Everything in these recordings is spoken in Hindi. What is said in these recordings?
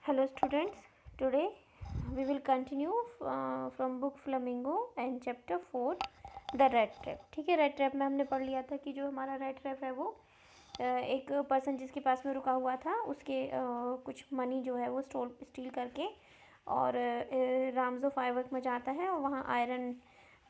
Hello students, today we will continue from book Flamingo and chapter 4 the rat trap. ठीक है, rat trap में हमने पढ़ लिया था कि जो हमारा rat trap है वो एक पर्सन जिसके पास में रुका हुआ था उसके कुछ मनी जो है वो स्टील करके और रामजो फाइवर्क में जाता है और वहाँ आयरन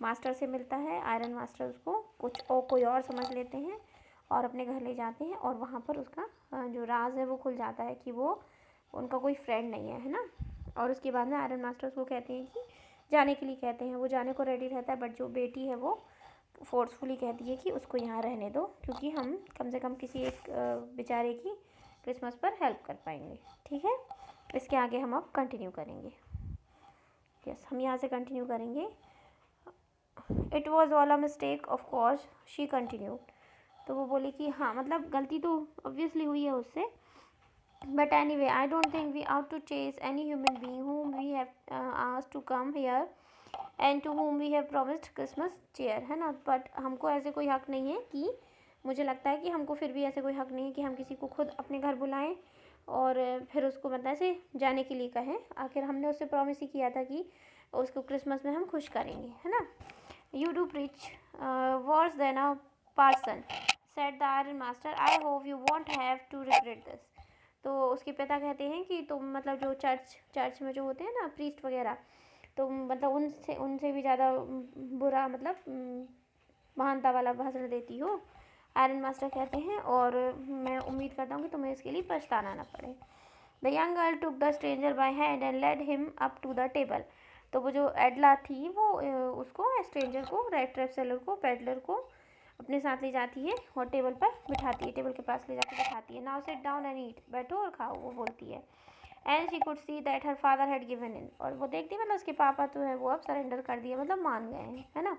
मास्टर से मिलता है। आयरन मास्टर उसको कुछ और कोई और समझ लेते हैं और अपने घर ले जाते हैं और वहाँ पर उसका जो राज है वो खुल जाता है कि वो उनका कोई फ्रेंड नहीं है ना। और उसके बाद में आयरन मास्टर उसको कहते हैं कि जाने के लिए कहते हैं, वो जाने को रेडी रहता है बट जो बेटी है वो फोर्सफुली कहती है कि उसको यहाँ रहने दो क्योंकि हम कम से कम किसी एक बेचारे की क्रिसमस पर हेल्प कर पाएंगे। ठीक है, इसके आगे हम अब कंटिन्यू करेंगे। यस, हम यहाँ से कंटिन्यू करेंगे। It was all a mistake of course she continue. तो वो बोली कि हाँ मतलब गलती तो ऑब्वियसली हुई है उससे, but anyway I don't think we ought to chase any human being whom we have asked to come here and to whom we have promised Christmas cheer, है ना। बट हमको ऐसे कोई हक नहीं है कि मुझे लगता है कि हमको फिर भी ऐसे कोई हक नहीं है कि हम किसी को खुद अपने घर बुलाएं और फिर उसको मतलब ऐसे जाने के लिए कहें। आखिर हमने उससे प्रॉमिस ही किया था कि उसको क्रिसमस में हम खुश करेंगे, है ना। You do preach worse than a parson said the ironmaster, I hope you won't have to regret this. तो उसके पिता कहते हैं कि तुम मतलब जो चर्च में जो होते हैं ना प्रीस्ट वगैरह, तो मतलब उनसे उनसे भी ज़्यादा बुरा मतलब महानता वाला भाषण देती हो। आयरन मास्टर कहते हैं और मैं उम्मीद करता हूँ कि तुम्हें इसके लिए पछताना ना पड़े। The young girl took the stranger by hand and led him up to the table. तो वो जो एडला थी वो उसको स्ट्रेंजर को, रेड ट्रैप सेलर को, पेडलर को अपने साथ ले जाती है और टेबल पर बिठाती है, टेबल के पास ले जाकर बिठाती है। Now sit down and eat, बैठो और खाओ, वो बोलती है। And she could see that her father had given in, और वो देखती मतलब उसके पापा तो है वो अब सरेंडर कर दिया, मतलब मान गए हैं, है ना।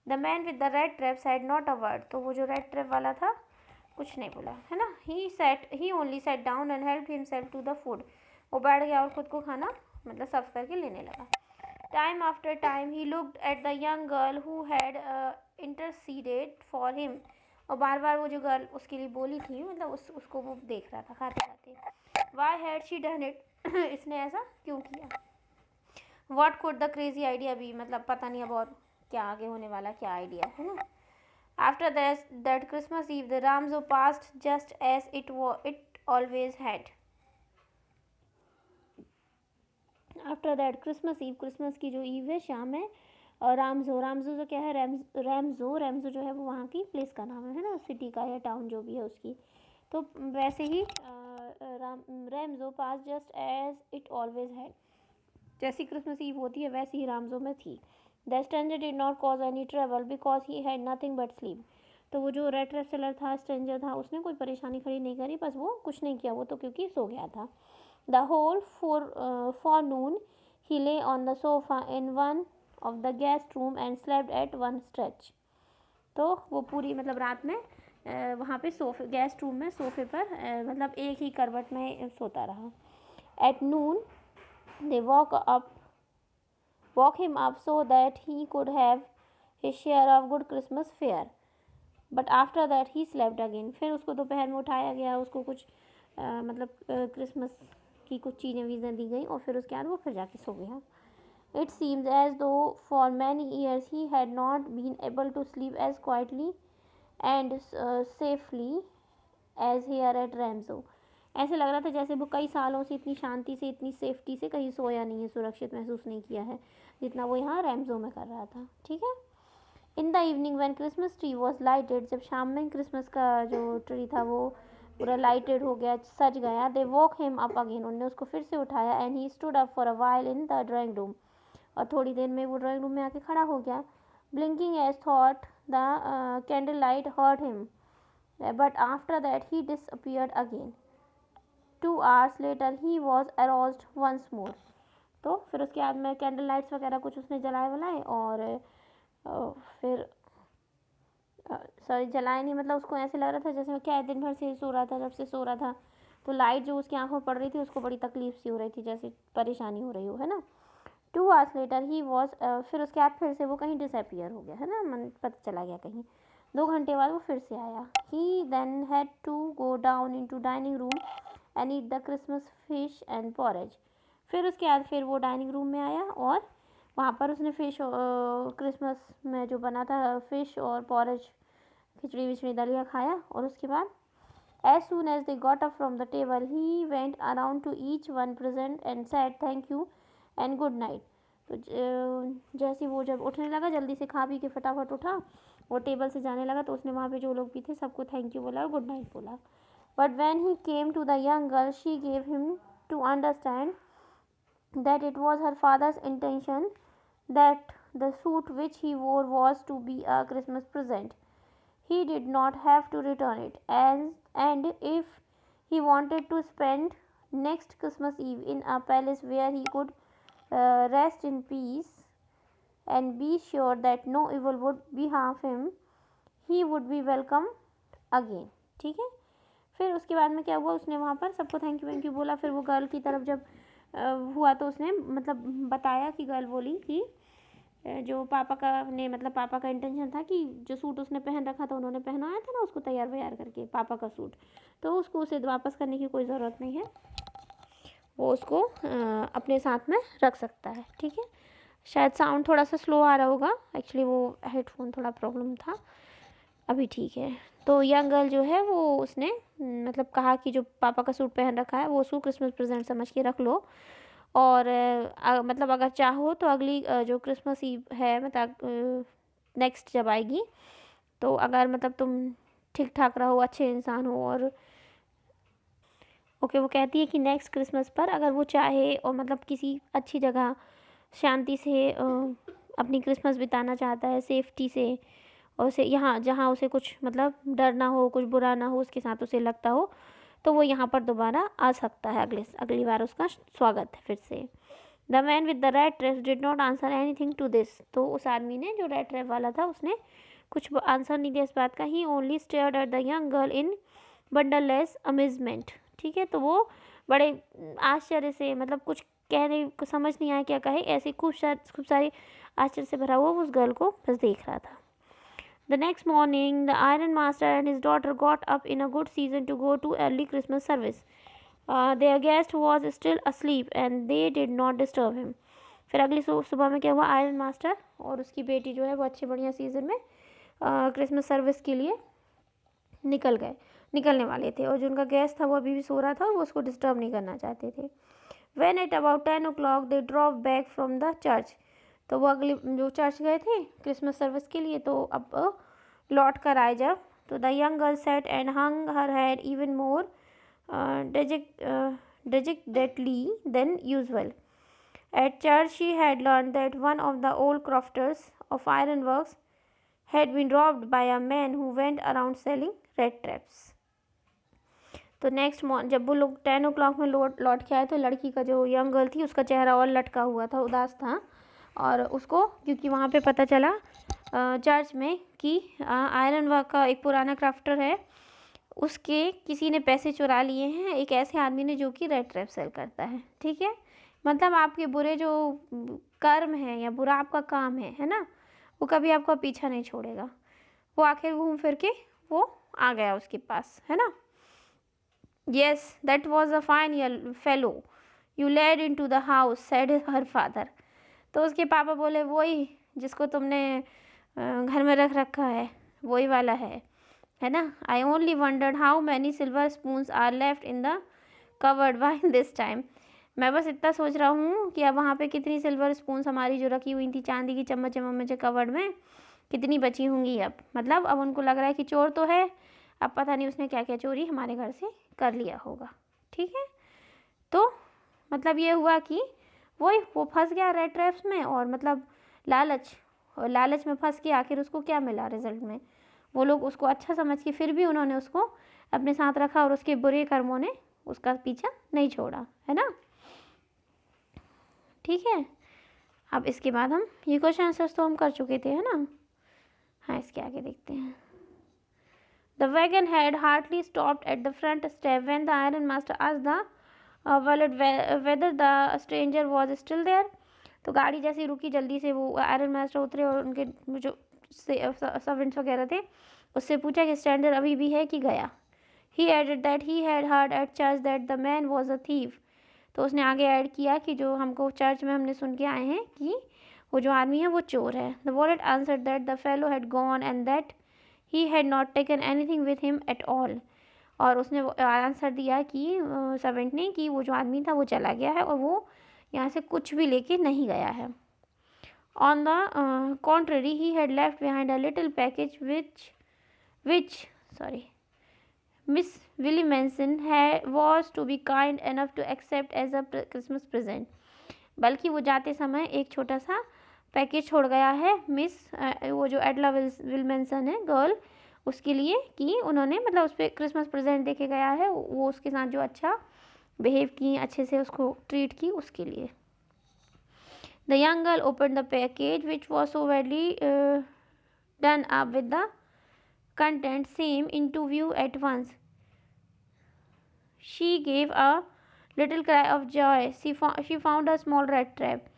The man with the rat trap side not a word. तो वो जो रेड ट्रैप वाला था कुछ नहीं बोला, है ना। He only set down and help himself to the food. वो बैठ गया और खुद को खाना मतलब सर्व करके लेने लगा। Time after time he looked at the young girl who had interceded for him. और बार बार वो जो गर्ल उसके लिए बोली थी मतलब उसको वो देख रहा था खाते खाते। Why had she done it, इसने ऐसा क्यों किया। What could the crazy idea भी, मतलब पता नहीं अब और क्या आगे होने वाला, क्या आइडिया है ना। After that Christmas eve the Ramsjo past just as it always had. After that Christmas eve, Christmas की जो ईव है, शाम है। और रामजो जो क्या है, रैमजो जो है वो वहाँ की प्लेस का नाम है ना, सिटी का या टाउन जो भी है उसकी। तो वैसे ही Ramsjo pass just as it always had, जैसी क्रिसमस ईव होती है वैसी ही रामजो में थी। The stranger did not cause any trouble because he had nothing but sleep. तो वो जो रेड सेलर था, स्ट्रेंजर था, उसने कोई परेशानी खड़ी नहीं करी, बस वो कुछ नहीं किया, वो तो क्योंकि सो गया था। The whole forenoon he lay on the sofa in one of the guest room and slept at one stretch. तो वो पूरी मतलब रात में वहाँ पे सोफे, गेस्ट रूम में सोफे पर मतलब एक ही करवट में सोता रहा। At noon they woke him up so that he could have his share of good Christmas fare. But after that he slept again. फिर उसको दोपहर में उठाया गया, उसको कुछ मतलब क्रिसमस की कुछ चीज़ें वीज़ें दी गई और फिर उसके बाद वो फिर जाके सो गया। It seems as though for many years he had not been able to sleep as quietly and safely as here at Ramsau. ऐसे लग रहा था जैसे वो कई सालों से इतनी शांति से, इतनी सेफ्टी से कहीं सोया नहीं है, सुरक्षित महसूस नहीं किया है जितना वो यहाँ रैमजो में कर रहा था। ठीक है। In the evening when Christmas tree was lighted, जब शाम में क्रिसमस का जो ट्री था वो पूरा लाइटेड हो गया, सज गया। They walk him up again, उन्होंने उसको फिर से उठाया। And he stood up for a while in the drawing room, और थोड़ी देर में वो ड्राइंग रूम में आके खड़ा हो गया। Blinking as thought the candle light hurt him, but after that he disappeared again. 2 hours later he was aroused once more. तो फिर उसके बाद में कैंडल लाइट्स वगैरह कुछ उसने जलाए वलाए और फिर सॉरी जलाए नहीं, मतलब उसको ऐसे लग रहा था जैसे क्या दिन भर से सो रहा था, जब से सो रहा था तो लाइट जो उसकी आंखों में पड़ रही थी उसको बड़ी तकलीफ सी हो रही थी, जैसे परेशानी हो रही हो, है ना। 2 hours लेटर ही वॉज, फिर उसके बाद फिर से वो कहीं डिसअपियर हो गया, है ना, मन पता चला गया कहीं। 2 घंटे बाद वो फिर से आया। He then had to go down into dining room and eat the Christmas fish and porridge. फिर उसके बाद फिर वो डाइनिंग रूम में आया और वहाँ पर उसने फिश क्रिसमस में जो बना था फिश और पॉरेज खिचड़ी विचड़ी दलिया खाया। और उसके बाद as soon as they got up from the table he went around to each one present and said thank you and good night. तो जैसे वो जब उठने लगा जल्दी से खा पी के फटाफट उठा और टेबल से जाने लगा तो उसने वहाँ पे जो लोग भी थे सबको थैंक यू बोला और गुड नाइट बोला। But when he came to the young girl she gave him to understand that it was her father's intention that the suit which he wore was to be a Christmas present. He did not have to return it, and if he wanted to spend next Christmas Eve in a palace where he could rest in peace and be sure that no evil would behalf him, he would be welcome again. ठीक है, फिर उसके बाद में क्या हुआ, उसने वहाँ पर सबको थैंक यू बोला। फिर वो गर्ल की तरफ जब हुआ तो उसने मतलब बताया कि गर्ल बोली कि जो पापा का इंटेंशन था कि जो सूट उसने पहन रखा था उन्होंने पहनाया था ना उसको तैयार व्यार करके पापा का सूट, तो उसको उसे वापस करने की कोई ज़रूरत नहीं है, वो उसको अपने साथ में रख सकता है। ठीक है, शायद साउंड थोड़ा सा स्लो आ रहा होगा, एक्चुअली वो हेडफोन थोड़ा प्रॉब्लम था, अभी ठीक है। तो यंग गर्ल जो है वो उसने मतलब कहा कि जो पापा का सूट पहन रखा है वो उसको क्रिसमस प्रेजेंट समझ के रख लो और मतलब अगर चाहो तो अगली जो क्रिसमस ईव है मतलब नेक्स्ट जब आएगी तो अगर मतलब तुम ठीक ठाक रहो, अच्छे इंसान हो और ओके, वो कहती है कि नेक्स्ट क्रिसमस पर अगर वो चाहे और मतलब किसी अच्छी जगह शांति से अपनी क्रिसमस बिताना चाहता है सेफ्टी से और उसे यहाँ जहाँ उसे कुछ मतलब डर ना हो, कुछ बुरा ना हो, उसके साथ उसे लगता हो तो वो यहाँ पर दोबारा आ सकता है, अगली बार उसका स्वागत है फिर से। The man with the red dress did not answer anything to this. तो उस आदमी ने जो रेड ड्रेस वाला था उसने कुछ आंसर नहीं दिया इस बात का। He only stared at the young girl in boundless amazement. ठीक है, तो वो बड़े आश्चर्य से मतलब कुछ कहने को समझ नहीं आया क्या कहे, ऐसे खूब सारी आश्चर्य से भरा हुआ उस गर्ल को बस देख रहा था। The next morning, the iron master and his daughter got up in a good season to go to early Christmas service. Their guest was still asleep and they did not disturb him. फिर अगली सुबह में क्या हुआ, आयरन मास्टर और उसकी बेटी जो है वो अच्छे बढ़िया सीज़न में क्रिसमस सर्विस के लिए निकलने वाले थे और जो उनका गेस्ट था वो अभी भी सो रहा था और वो उसको डिस्टर्ब नहीं करना चाहते थे। When at about 10 o'clock they drove back from the church. तो वो अगली जो चर्च गए थे क्रिसमस सर्विस के लिए तो अब लौट कर आए जब, तो the young girl set and hung her head even more dejectedly than usual. At church she had learn that one of the old crofters of iron works had been robbed by a man who went around selling rat traps. तो नेक्स्ट मॉर्निंग जब वो लोग 10 o'clock में लौट के आए तो लड़की का जो यंग गर्ल थी उसका चेहरा और लटका हुआ था, उदास था, और उसको क्योंकि वहाँ पे पता चला चर्च में कि आयरन वर्क का एक पुराना क्राफ्टर है, उसके किसी ने पैसे चुरा लिए हैं एक ऐसे आदमी ने जो कि रेड ट्रैप सेल करता है। ठीक है, मतलब आपके बुरे जो कर्म है या बुरा आपका काम है ना, वो कभी आपका पीछा नहीं छोड़ेगा, वो आखिर घूम फिर के वो आ गया उसके पास, है ना। Yes, that was a fine fellow you led into the house, said her father. तो उसके पापा बोले वही जिसको तुमने घर में रख रखा है वही वाला है ना। I only wondered how many silver spoons are left in the cupboard by this time. मैं बस इतना सोच रहा हूँ कि अब वहाँ पे कितनी सिल्वर स्पून्स हमारी जो रखी हुई थी चांदी की चम्मच कबर्ड में कितनी बची होंगी अब, मतलब अब उनको लग रहा है कि चोर तो है, अब पता नहीं उसने क्या क्या चोरी हमारे घर से कर लिया होगा। ठीक है, तो मतलब ये हुआ कि वो फंस गया रेड ट्रैप्स में और मतलब लालच में फंस के आखिर उसको क्या मिला रिजल्ट में, वो लोग उसको अच्छा समझ के फिर भी उन्होंने उसको अपने साथ रखा और उसके बुरे कर्मों ने उसका पीछा नहीं छोड़ा, है ना। ठीक है, अब इसके बाद हम ये क्वेश्चन आंसर्स तो हम कर चुके थे, है ना। हाँ, इसके आगे देखते हैं। The wagon had hardly stopped at the front step when the iron master asked the valet whether the stranger was still there. तो गाड़ी जैसे रुकी जल्दी से वो आयरन मास्टर उतरे और उनके जो सर्वेंट्स वगैरह थे उससे पूछा कि स्ट्रेंजर अभी भी है कि गया, he added that he had heard at church that the man was a thief. तो उसने आगे ऐड किया कि जो हमको चर्च में हमने सुन के आए हैं कि वो जो आदमी है वो चोर है। The wallet answered that the fellow had gone and that he had not taken anything with him at all. और उसने आंसर दिया कि सर्वेंट ने कि वो जो आदमी था वो चला गया है और वो यहाँ से कुछ भी लेके नहीं गया है। On the contrary he had left behind a little package which Miss Williamson was to be kind enough to accept as a Christmas present। बल्कि वो जाते समय एक छोटा सा पैकेज छोड़ गया है वो जो एडला विल्मनसन है गर्ल उसके लिए कि उन्होंने मतलब उस पर क्रिसमस प्रेजेंट देके गया है, वो उसके साथ जो अच्छा बिहेव की, अच्छे से उसको ट्रीट की, उसके लिए। The young girl open the package which was so badly done up with the content same into view at once. She gave a little cry of joy. She found a small red trap,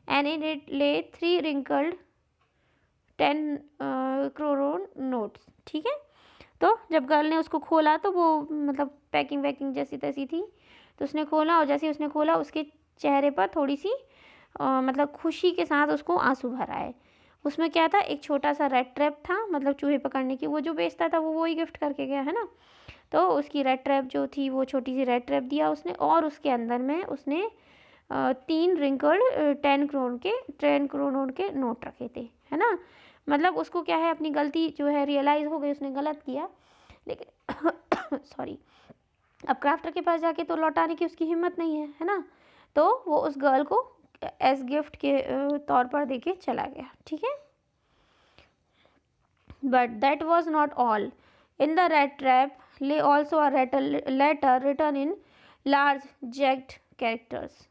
and in it lay 3 wrinkled 10 crore notes। ठीक है, तो जब गर्ल ने उसको खोला तो वो मतलब पैकिंग जैसी तैसी थी, तो उसने खोला और जैसे उसने खोला उसके चेहरे पर थोड़ी सी मतलब खुशी के साथ उसको आंसू भर आए। उसमें क्या था, एक छोटा सा रेड ट्रैप था, मतलब चूहे पकड़ने की, वो जो बेचता था वो ही गिफ्ट करके गया है ना, तो उसकी रेड ट्रैप जो थी वो छोटी सी रेड ट्रैप दिया उसने, और उसके अंदर में उसने 3 रिंकल्ड 10 करोड़ के नोट रखे थे, है ना। मतलब उसको क्या है, अपनी गलती जो है रियलाइज़ हो गई, उसने गलत किया, लेकिन सॉरी, अब क्राफ्टर के पास जाके तो लौटाने की उसकी हिम्मत नहीं है ना, तो वो उस गर्ल को एज गिफ्ट के तौर पर देके चला गया। ठीक है, but that was not all. In the rat trap lay also a letter written in large jagged characters.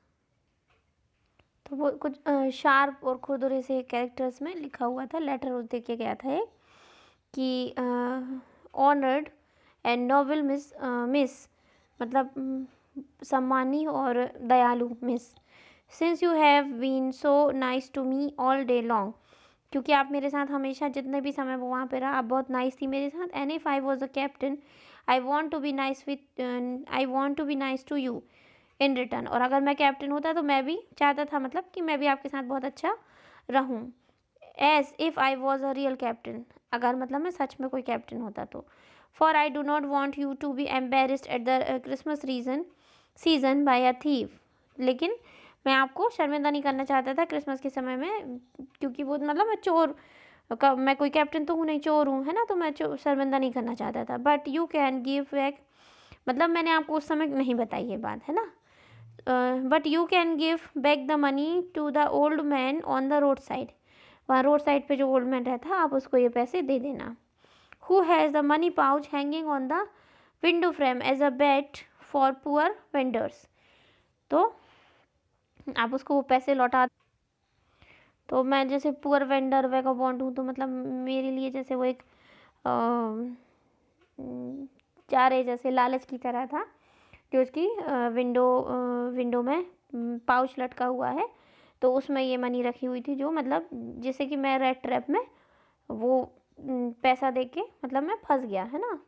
तो वो कुछ शार्प और खुरदुरे से कैरेक्टर्स में लिखा हुआ था, लेटर उस दे के गया था कि ऑनर्ड एंड नोबल मिस मतलब सम्मानी और दयालु miss, since you have been so nice to me all day long, क्योंकि आप मेरे साथ हमेशा जितने भी समय वो वहाँ पे रहा, आप बहुत नाइस थी मेरे साथ। And if I was a captain I want to be nice to you in return. और अगर मैं कैप्टन होता तो मैं भी चाहता था, मतलब कि मैं भी आपके साथ बहुत अच्छा रहूँ। As if I was a real captain, अगर मतलब मैं सच में कोई कैप्टन होता तो। For I do not want you to be embarrassed at the Christmas season by a thief. लेकिन मैं आपको शर्मिंदा नहीं करना चाहता था क्रिसमस के समय में, क्योंकि वो मतलब मैं कोई कैप्टन तो हूँ नहीं, चोर हूँ, है ना, तो मैं शर्मिंदा नहीं करना चाहता था। But you can give back, मतलब मैंने आपको उस समय नहीं बताई ये बात, है ना। But you can give back the money to the old man on the road side. वहाँ रोड साइड पे जो ओल्ड मैन रहता है, आप उसको ये पैसे दे देना। Who has the money pouch hanging on the window frame as a bait for poor vendors. तो आप उसको वो पैसे लौटा, तो मैं जैसे पुअर वेंडर वैगाबॉन्ड हूँ, तो मतलब मेरे लिए जैसे वो एक चारे जैसे लालच की तरह था, जो उसकी विंडो में पाउच लटका हुआ है, तो उसमें ये मनी रखी हुई थी, जो मतलब जैसे कि मैं रेड ट्रैप में वो पैसा दे के मतलब मैं फंस गया, है ना,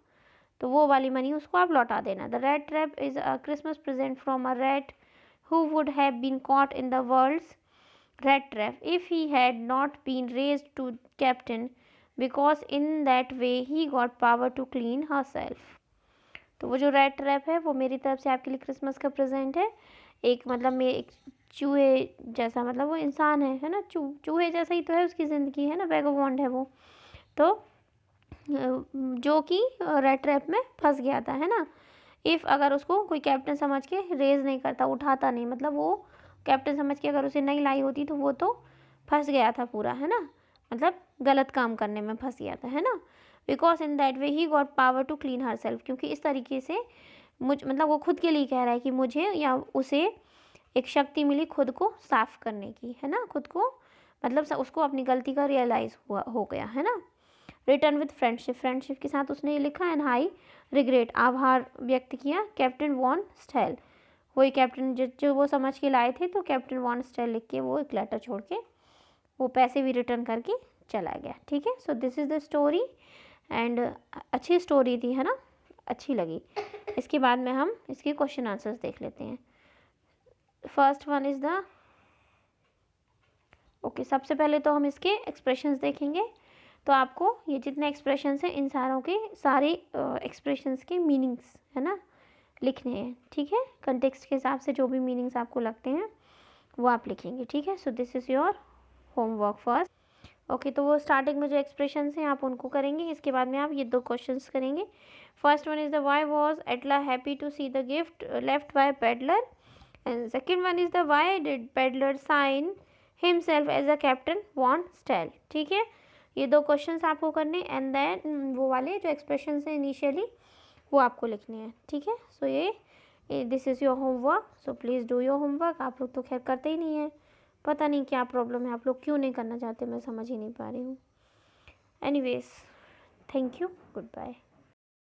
तो वो वाली मनी उसको आप लौटा देना। The rat trap is a Christmas present from a rat who would have been caught in the world's rat trap if he had not been raised to captain, because in that way he got power to clean herself। तो वो जो रेड ट्रैप है वो मेरी तरफ से आपके लिए क्रिसमस का प्रेजेंट है। एक मतलब एक चूहे जैसा, मतलब वो इंसान है ना, चूहे जैसा ही तो है उसकी ज़िंदगी, है ना, वैगाबॉन्ड है वो, तो जो कि रेड ट्रैप में फंस गया था, है ना। इफ़ अगर उसको कोई कैप्टन समझ के रेज नहीं करता, उठाता नहीं, मतलब वो कैप्टन समझ के अगर उसे नहीं लाई होती तो वो तो फंस गया था पूरा, है ना, मतलब गलत काम करने में फंस गया था, है ना। Because in that way he got power to clean herself, क्योंकि इस तरीके से मतलब वो खुद के लिए कह रहा है कि मुझे या उसे एक शक्ति मिली खुद को साफ करने की, है ना, खुद को मतलब उसको अपनी गलती का रियलाइज़ हो गया, है ना। रिटर्न विद फ्रेंडशिप के साथ उसने ये लिखा, एंड हाई रिग्रेट, आभार व्यक्त किया, कैप्टन वॉन स्टाइल, वही कैप्टन जो वो समझ के लाए थे, तो कैप्टन वॉन स्टाइल लिख के वो एक लेटर छोड़ के वो पैसे भी रिटर्न करके चला गया। ठीक है, so this is the story, and अच्छी स्टोरी थी, है ना, अच्छी लगी। इसके बाद में हम इसके क्वेश्चन आंसर्स देख लेते हैं। First one is the okay, सबसे पहले तो हम इसके एक्सप्रेशंस देखेंगे। तो आपको ये जितने एक्सप्रेशंस हैं इन सारों के सारे एक्सप्रेशंस के मीनिंग्स है ना लिखने हैं, ठीक है। कंटेक्स्ट के हिसाब से जो भी मीनिंग्स आपको लगते हैं वो आप लिखेंगे, ठीक है। So this is your homework first. Okay, तो वो स्टार्टिंग में जो एक्सप्रेशंस हैं आप उनको करेंगे। इसके बाद में आप ये 2 क्वेश्चंस करेंगे। First one is the why was Edla happy to see the gift left by peddler, and second one is the why did peddler sign himself as a captain von Stahle, ठीक है। ये 2 क्वेश्चंस आपको करने, एंड देन वो वाले जो एक्सप्रेशंस हैं इनिशियली वो आपको लिखने हैं, ठीक है। सो ये this is your homework, so please do your homework. आप लोग तो खैर करते ही नहीं हैं, पता नहीं क्या प्रॉब्लम है, आप लोग क्यों नहीं करना चाहते, मैं समझ ही नहीं पा रही हूँ। Anyways, thank you, good bye.